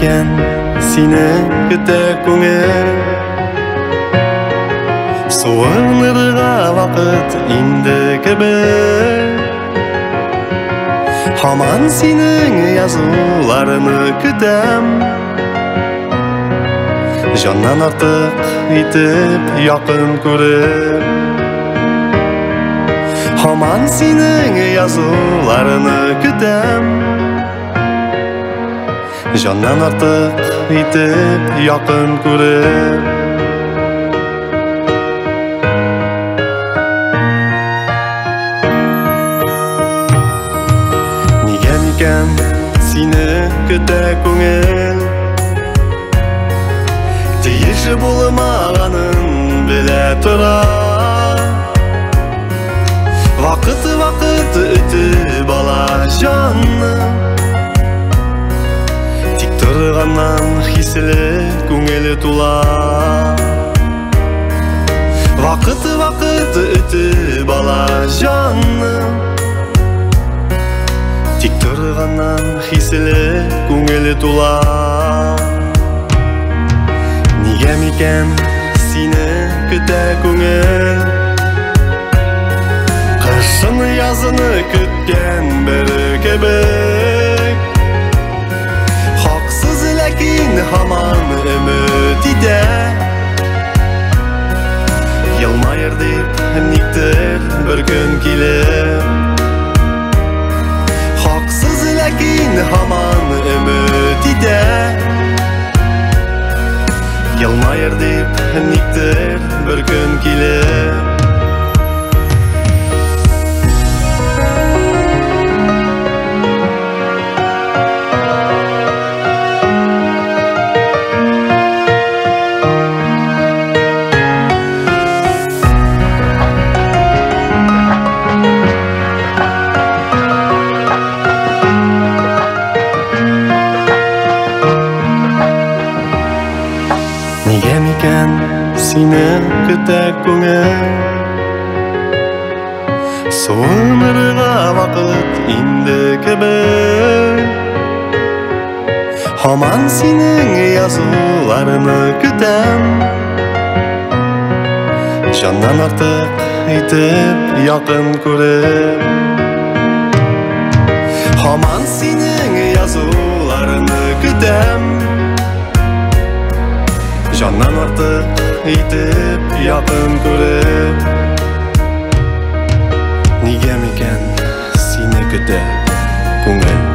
микен сені күтер көңіл суынырға вақыт инді кібір Хаман сенің язуларыны күтем Жаннан артық итіп яқын көріп Хаман сенің язуларыны күтем Жаннан артық итіп яқын көріп Сені күтер көңіл Тиеші болмағанын біле тұра Вақыты өтіп ала жанны Тик тұрғаннан хисілі көңілі тула Вақыты өтіп ала жанны Тик тұрғаннан хисілі көңілі тула Неге мекен сені күтер көңіл Қышын языны күткен бірі кебек Хақсыз ләкин хаман үміт ете Елмайыр деп никтір бір күн келер Ләкин хаман үміт ете Елмайыр деп никтір бір күн келер Неге мекен сені күтер көңіл Суынырға вақыт инді кібір Хаман сенің язуларыны күтем Жаннан артық итіп яқын көріп Хаман сенің язуларыны күтем Жаннан артық итіп яқын көріп Неге мекен сені күтер көңіл